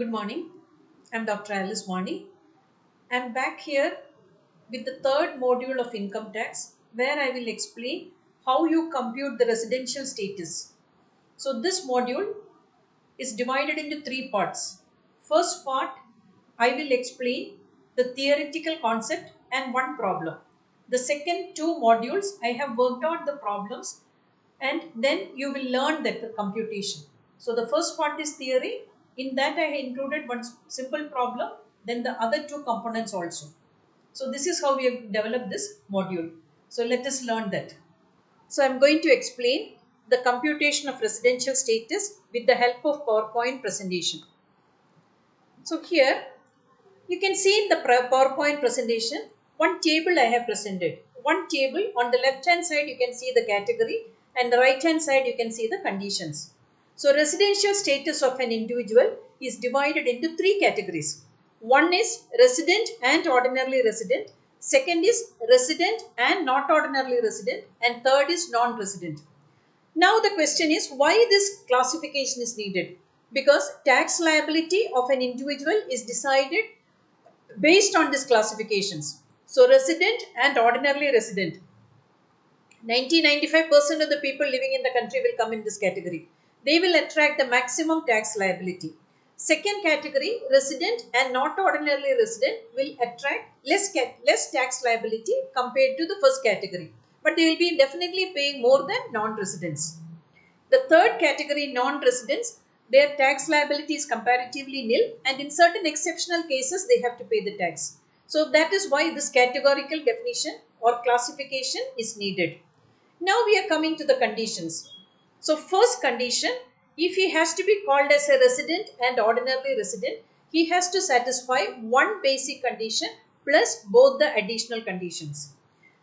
good morning. I'm Dr. Alice Wani. I'm back here with the third module of income tax where I will explain how you compute the residential status. So this module is divided into three parts. First part, I will explain the theoretical concept and one problem. The second two modules, I have worked out the problems and then you will learn that the computation. So the first part is theory. In that I included one simple problem, then the other two components also. So this is how we have developed this module. So let us learn that. So I'm going to explain the computation of residential status with the help of PowerPoint presentation. So here you can see in the PowerPoint presentation one table I have presented. One table on the left hand side you can see the category and the right hand side you can see the conditions. So residential status of an individual is divided into three categories. One is resident and ordinarily resident. Second is resident and not ordinarily resident. And third is non-resident. Now the question is why this classification is needed? Because tax liability of an individual is decided based on these classifications. So resident and ordinarily resident. 95% of the people living in the country will come in this category. They will attract the maximum tax liability. Second category, resident and not ordinarily resident, will attract less tax liability compared to the first category. But they will be definitely paying more than non-residents. The third category, non-residents, their tax liability is comparatively nil and in certain exceptional cases they have to pay the tax. So that is why this categorical definition or classification is needed. Now we are coming to the conditions. So first condition, if he has to be called as a resident and ordinarily resident, he has to satisfy one basic condition plus both the additional conditions.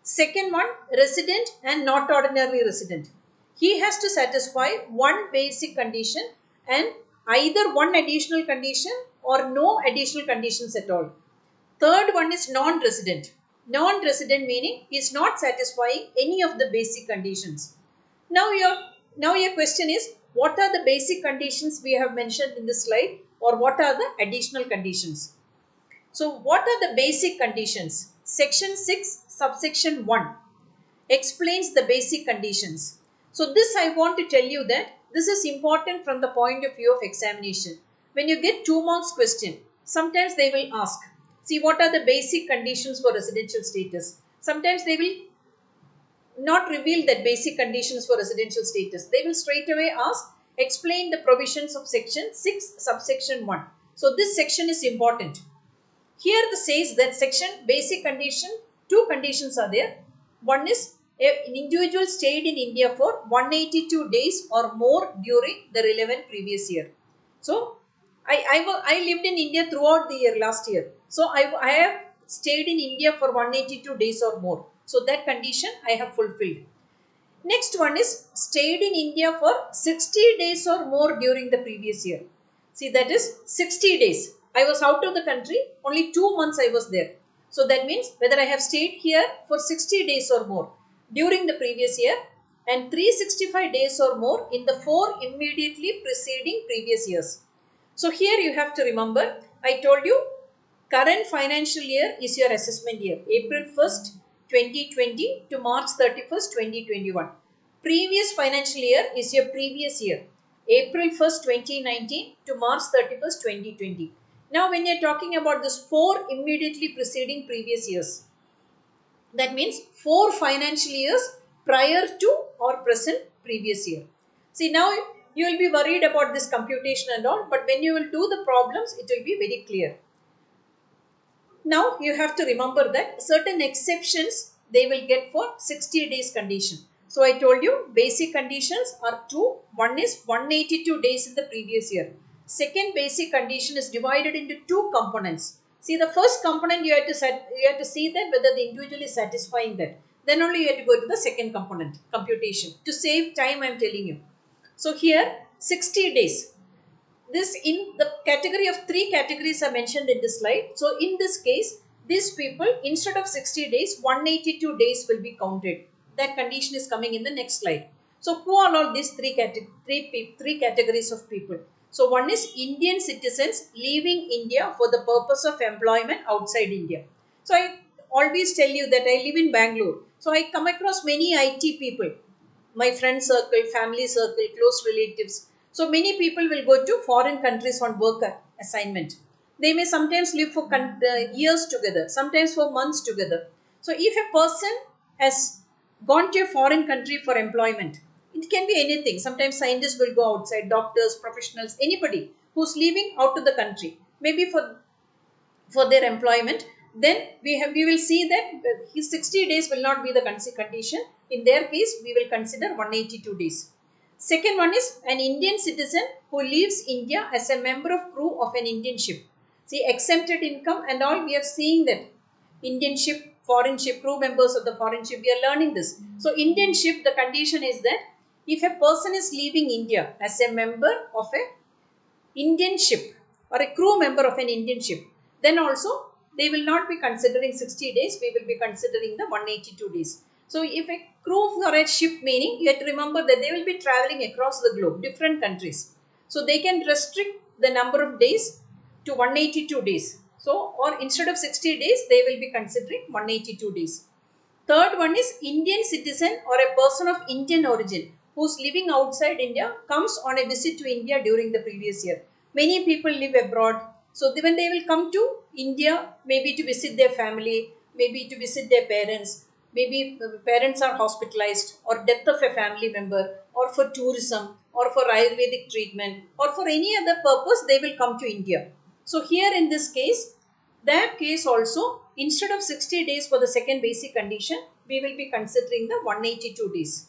Second one, resident and not ordinarily resident. He has to satisfy one basic condition and either one additional condition or no additional conditions at all. Third one is non-resident. Non-resident meaning he is not satisfying any of the basic conditions. Now your question is, what are the basic conditions we have mentioned in this slide or what are the additional conditions? So what are the basic conditions? Section 6 subsection 1 explains the basic conditions. So this I want to tell you that this is important from the point of view of examination. When you get 2 marks question, sometimes they will ask, see what are the basic conditions for residential status. Sometimes they will not reveal that basic conditions for residential status. They will straight away ask, explain the provisions of section 6 subsection 1. So this section is important. Here it says that section basic condition, two conditions are there. One is an individual stayed in India for 182 days or more during the relevant previous year. So I lived in India throughout the year last year. So I have stayed in India for 182 days or more. So that condition I have fulfilled. Next one is stayed in India for 60 days or more during the previous year. See, that is 60 days. I was out of the country, only 2 months I was there. So that means whether I have stayed here for 60 days or more during the previous year and 365 days or more in the 4 immediately preceding previous years. So here you have to remember, I told you current financial year is your assessment year, April 1st, 2020 to March 31st, 2021. Previous financial year is your previous year, April 1st, 2019 to March 31st, 2020. Now when you are talking about this 4 immediately preceding previous years, that means 4 financial years prior to or present previous year. See, now you will be worried about this computation and all, but when you will do the problems, it will be very clear. Now you have to remember that certain exceptions they will get for 60 days condition. So I told you basic conditions are 2. One is 182 days in the previous year. Second basic condition is divided into 2 components. See, the first component you have to see that whether the individual is satisfying that. Then only you have to go to the second component, computation. To save time I am telling you. So here 60 days. This in the category of 3 categories are mentioned in this slide. So in this case, these people instead of 60 days, 182 days will be counted. That condition is coming in the next slide. So who are all these three categories of people? So one is Indian citizens leaving India for the purpose of employment outside India. So I always tell you that I live in Bangalore. So I come across many IT people, my friend circle, family circle, close relatives. So many people will go to foreign countries on work assignment. They may sometimes live for years together, sometimes for months together. So if a person has gone to a foreign country for employment, it can be anything. Sometimes scientists will go outside, doctors, professionals, anybody who's leaving out of the country, maybe for their employment, then we will see that his 60 days will not be the condition. In their case, we will consider 182 days. Second one is an Indian citizen who leaves India as a member of crew of an Indian ship. See, exempted income and all, we are seeing that Indian ship, foreign ship, crew members of the foreign ship, we are learning this. So Indian ship, the condition is that if a person is leaving India as a member of a Indian ship or a crew member of an Indian ship, then also they will not be considering 60 days, we will be considering the 182 days. So if a crew for a ship, meaning you have to remember that they will be traveling across the globe, different countries. So they can restrict the number of days to 182 days. So, or instead of 60 days, they will be considering 182 days. Third one is Indian citizen or a person of Indian origin who's living outside India comes on a visit to India during the previous year. Many people live abroad. So when they will come to India, maybe to visit their family, maybe to visit their parents, maybe parents are hospitalized or death of a family member or for tourism or for Ayurvedic treatment or for any other purpose, they will come to India. So here in this case, that case also, instead of 60 days for the second basic condition, we will be considering the 182 days.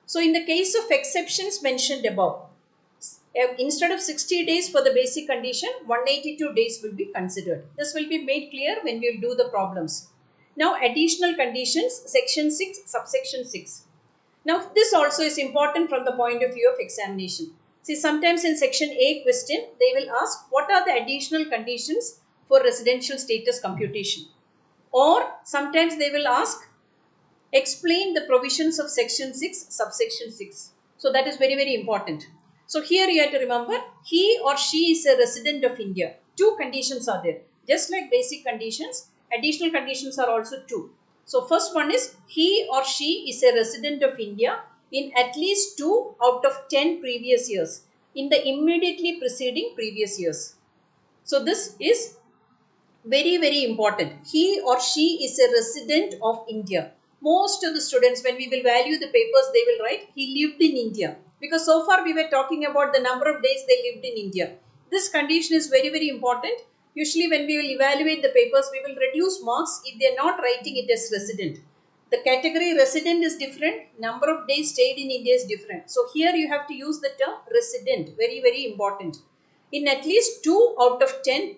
So in the case of exceptions mentioned above, instead of 60 days for the basic condition, 182 days will be considered. This will be made clear when we will do the problems. Now additional conditions, section 6, subsection 6. Now this also is important from the point of view of examination. See, sometimes in section A question, they will ask what are the additional conditions for residential status computation. Or sometimes they will ask, explain the provisions of section 6, subsection 6. So that is very, very important. So here you have to remember, he or she is a resident of India. Two conditions are there. Just like basic conditions, additional conditions are also two. So first one is, he or she is a resident of India in at least 2 out of 10 previous years, in the immediately preceding previous years. So this is very, very important. He or she is a resident of India. Most of the students, when we will value the papers, they will write he lived in India, because so far we were talking about the number of days they lived in India. This condition is very, very important. Usually when we will evaluate the papers, we will reduce marks if they are not writing it as resident. The category resident is different, number of days stayed in India is different. So here you have to use the term resident, very, very important. In at least 2 out of 10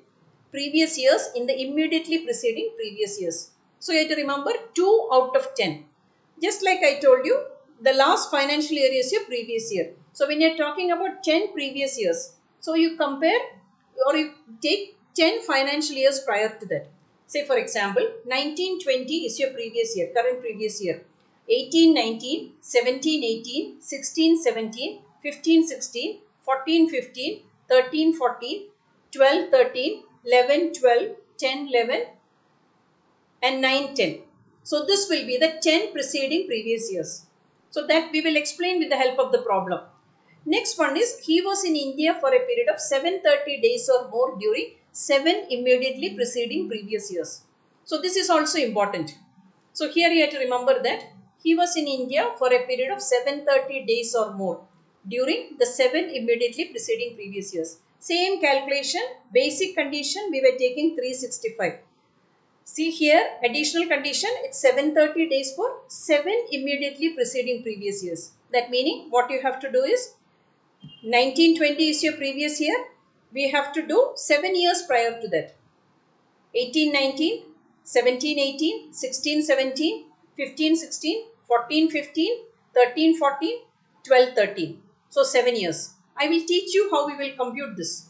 previous years, in the immediately preceding previous years. So you have to remember 2 out of 10. Just like I told you, the last financial year is your previous year. So when you are talking about 10 previous years, so you compare or you take 10 financial years prior to that. Say for example, 1920 is your previous year, current previous year. 1819, 1718, 1617, 1516, 1415, 1314, 1213, 11 12, 10 11 and 9 10. So this will be the 10 preceding previous years. So that we will explain with the help of the problem. Next one is, he was in India for a period of 730 days or more during 7 immediately preceding previous years. So this is also important. So here you have to remember that he was in India for a period of 730 days or more during the 7 immediately preceding previous years. Same calculation, basic condition, we were taking 365. See here, additional condition, it's 730 days for 7 immediately preceding previous years. That meaning what you have to do is, 1920 is your previous year, we have to do 7 years prior to that. 1819, 1718, 1617, 1516, 1415, 1314, 1213. So 7 years. I will teach you how we will compute this.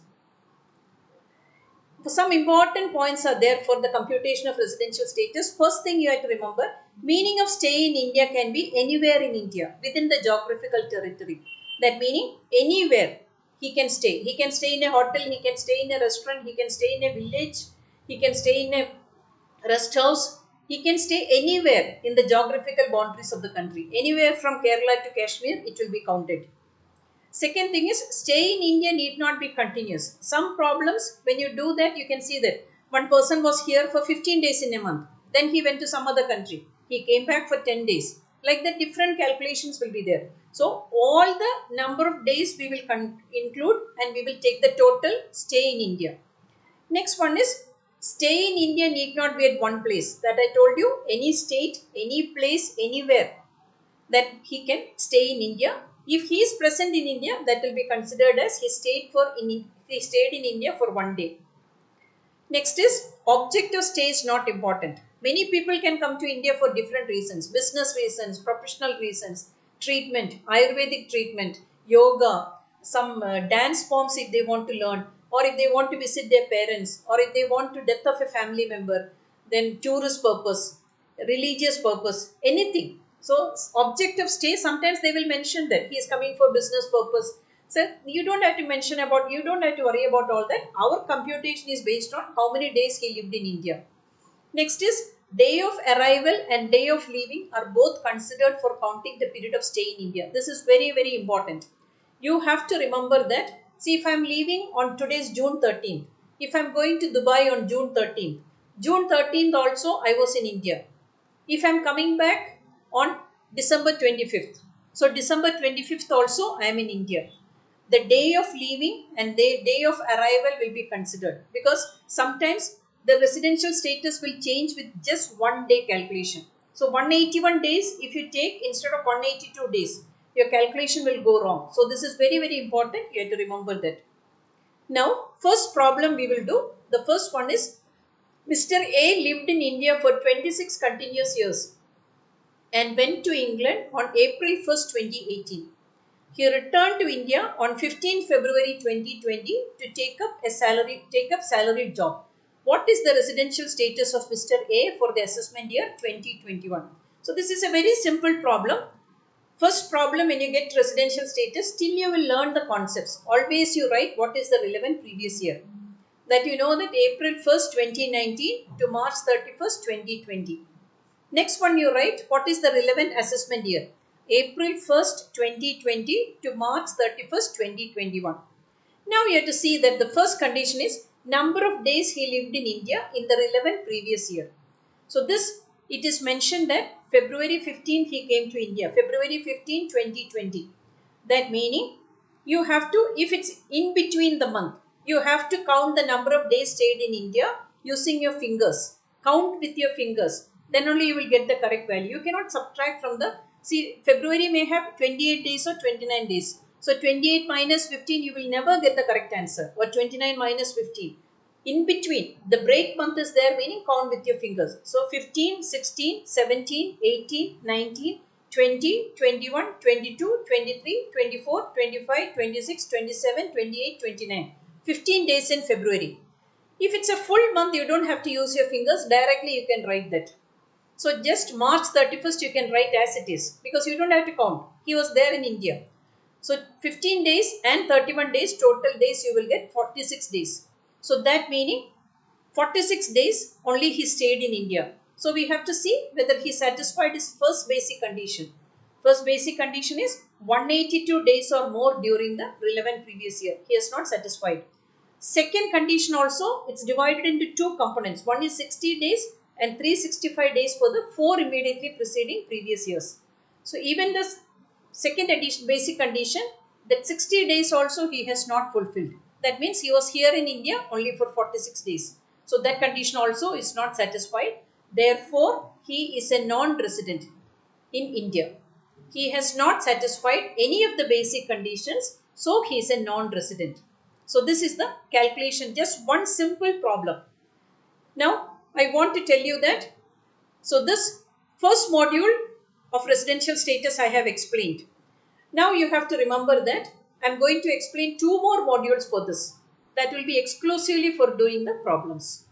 Some important points are there for the computation of residential status. First thing you have to remember, Meaning of stay in India can be anywhere in India within the geographical territory. That meaning anywhere he can stay. He can stay in a hotel, he can stay in a restaurant, he can stay in a village, he can stay in a rest house. He can stay anywhere in the geographical boundaries of the country. Anywhere from Kerala to Kashmir, it will be counted. Second thing is stay in India need not be continuous. Some problems, when you do that, you can see that one person was here for 15 days in a month. Then he went to some other country. He came back for 10 days. Like the different calculations will be there. So all the number of days we will include and we will take the total stay in India. Next one is stay in India need not be at one place. That I told you, any state, any place, anywhere that he can stay in India. If he is present in India, that will be considered as he stayed in India for one day. Next is object of stay is not important. Many people can come to India for different reasons, business reasons, professional reasons, treatment, Ayurvedic treatment, yoga, some dance forms if they want to learn, or if they want to visit their parents, or if they want to death of a family member, then tourist purpose, religious purpose, anything. So object of stay, sometimes they will mention that he is coming for business purpose. So you don't have to mention about, you don't have to worry about all that. Our computation is based on how many days he lived in India. Next is day of arrival and day of leaving are both considered for counting the period of stay in India. This is very, very important. You have to remember that, see, if I am leaving on today's June 13th, if I am going to Dubai on June 13th also I was in India. If I am coming back on December 25th, so December 25th also I am in India. The day of leaving and the day of arrival will be considered, because sometimes the residential status will change with just one day calculation. So 181 days if you take instead of 182 days, your calculation will go wrong. So this is very, very important. You have to remember that. Now, first problem we will do. The first one is Mr. A lived in India for 26 continuous years and went to England on April 1st, 2018. He returned to India on 15 February 2020 to take up salaried job. What is the residential status of Mr. A for the assessment year 2021? So this is a very simple problem. First problem, when you get residential status, still you will learn the concepts. Always you write what is the relevant previous year. That you know that April 1st, 2019 to March 31st, 2020. Next one you write what is the relevant assessment year. April 1st, 2020 to March 31st, 2021. Now you have to see that the first condition is number of days he lived in India in the relevant previous year. So this, it is mentioned that February 15th he came to India, February 15, 2020. That meaning you have to, if it's in between the month, you have to count the number of days stayed in India using your fingers. Count with your fingers. Then only you will get the correct value. You cannot subtract from the, see, February may have 28 days or 29 days. So 28 minus 15, you will never get the correct answer. Or 29 minus 15. In between, the break month is there, meaning count with your fingers. So 15, 16, 17, 18, 19, 20, 21, 22, 23, 24, 25, 26, 27, 28, 29. 15 days in February. If it's a full month, you don't have to use your fingers. Directly you can write that. So just March 31st you can write as it is, because you don't have to count. He was there in India. So 15 days and 31 days, total days you will get 46 days. So that meaning 46 days only he stayed in India. So we have to see whether he satisfied his first basic condition. First basic condition is 182 days or more during the relevant previous year. He has not satisfied. Second condition also, it's divided into two components. One is 60 days and 365 days for the 4 immediately preceding previous years. So even this second basic condition, that 60 days also he has not fulfilled. That means he was here in India only for 46 days. So that condition also is not satisfied. Therefore, he is a non-resident in India. He has not satisfied any of the basic conditions, so he is a non-resident. So this is the calculation, just one simple problem. Now, I want to tell you that, so this first module of residential status I have explained. Now you have to remember that I am going to explain 2 more modules for this. That will be exclusively for doing the problems.